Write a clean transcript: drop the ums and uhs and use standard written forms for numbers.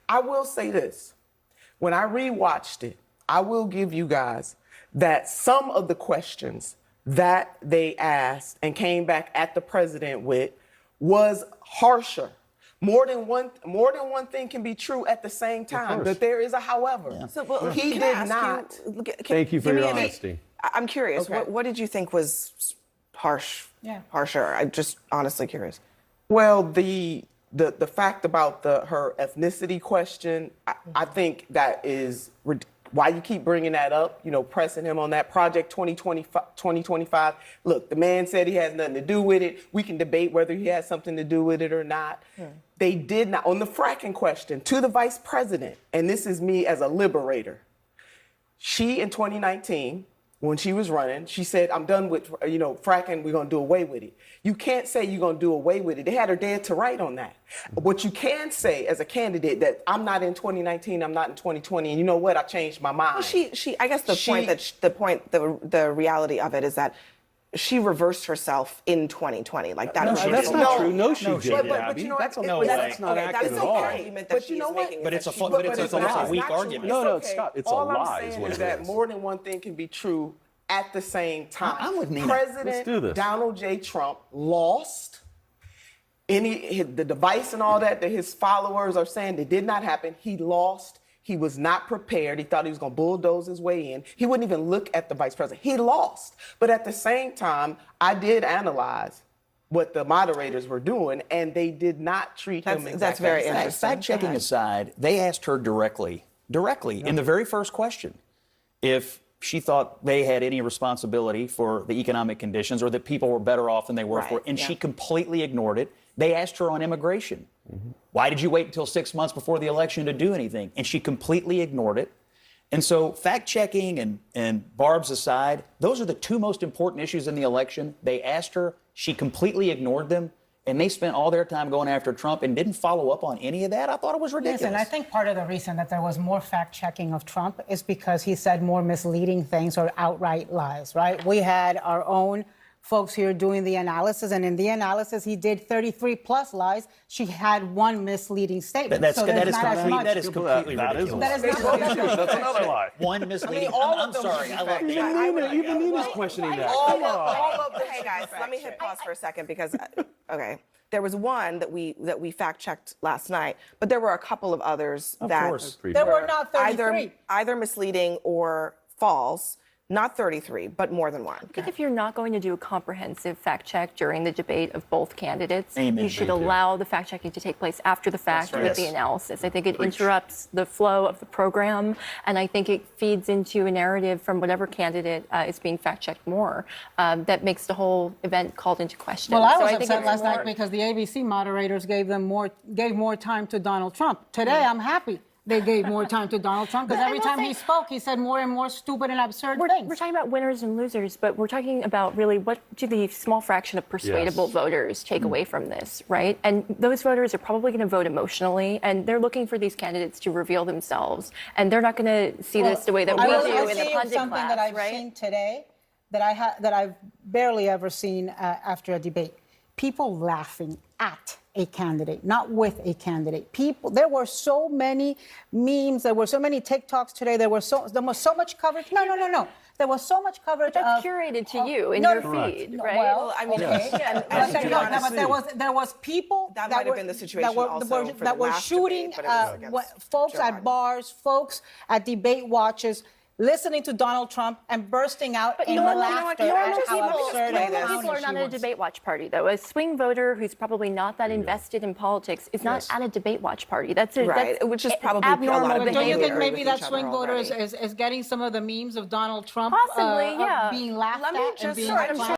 I will say this. When I rewatched it, I will give you guys that some of the questions that they asked and came back at the president with was harsher. More than one thing can be true at the same time, but there is a however. Yeah. So, well, he can I did ask not. You, Thank you for give your me honesty. I'm curious. Okay. What did you think was harsher? I'm just honestly curious. Well, the fact about her ethnicity question, I think that is why you keep bringing that up, pressing him on that Project 2025. Look, the man said he has nothing to do with it. We can debate whether he has something to do with it or not. They did not, on the fracking question, to the vice president, and this is me as a liberator. She, in 2019, when she was running, she said, I'm done with, fracking, we're gonna do away with it. You can't say you're gonna do away with it. They had her dead to right on that. What you can say as a candidate that I'm not in 2019, I'm not in 2020, and you know what, I changed my mind. Well, I guess the reality of it is that she reversed herself in 2020. Like that. That's not true. No, she didn't, but Abby. you know That's what? no It- way. that's That's not okay, accurate that's at all. okay. But you know what? But it's a But weak not argument. true. No, It's stop. It's a All lie I'm is saying what is it that is. more than one thing can be true at the same time. I'm with Nina. Let's do President this. Donald J. Trump lost. The device and all that his followers are saying that did not happen. He lost. He was not prepared. He thought he was going to bulldoze his way in. He wouldn't even look at the vice president. He lost. But at the same time, I did analyze what the moderators were doing, and they did not treat him exactly. That's very the same. interesting. Fact checking aside, they asked her directly in the very first question, if she thought they had any responsibility for the economic conditions or that people were better off than they were for, and she completely ignored it. They asked her on immigration. Why did you wait until 6 months before the election to do anything? And she completely ignored it. And so fact-checking and Barb's aside, those are the two most important issues in the election. They asked her, she completely ignored them, and they spent all their time going after Trump and didn't follow up on any of that. I thought it was ridiculous. Listen, I think part of the reason that there was more fact-checking of Trump is because he said more misleading things or outright lies, right? We had our own folks here doing the analysis, and in the analysis, he did 33 plus lies. She had one misleading statement. That is That completely is ridiculous. That is not That's another lie. One misleading. all I'm of them sorry. should I be love fact-checked. that. Even Nina's questioning that. All of them Hey should guys, be let me hit fact-checked. pause for a second because there was one that we fact checked last night, but there were a couple of others that course. There were not 33. either misleading or false. Not 33, but more than one. I think if you're not going to do a comprehensive fact check during the debate of both candidates, Amen. you should Thank you. allow the fact checking to take place after the fact with the analysis. I think it interrupts the flow of the program, and I think it feeds into a narrative from whatever candidate is being fact checked more that makes the whole event called into question. Well, I So was think upset it's last more- night because the ABC moderators gave more time to Donald Trump. Today, I'm happy they gave more time to Donald Trump because every time he spoke, he said more and more stupid and absurd things. We're talking about winners and losers, but we're talking about really what do the small fraction of persuadable voters take away from this, right? And those voters are probably going to vote emotionally, and they're looking for these candidates to reveal themselves, and they're not going to see this the way that we I'll do in the see pundit something class, that I've right? seen today that I've barely ever seen after a debate. People laughing at a candidate, not with a candidate. There were so many memes, there were so many TikToks today, there was so much coverage. No. There was so much coverage. But that's curated to you in your feed, right? Well, I mean, okay. But there was people That might have been the situation also for that the were last shooting debate, but it was against folks Joe at Biden. bars, folks at debate watches, listening to Donald Trump and bursting out in laughter at how absurd and Normal people are clownish not he at a was. debate watch party, though. A swing voter who's probably not that invested in politics is not at a debate watch party. That's Which is probably a lot abnormal of But don't you behavior. think maybe with that each other swing voter already. is getting some of the memes of Donald Trump Possibly, yeah. being laughed Let me at and just being sort of clowned?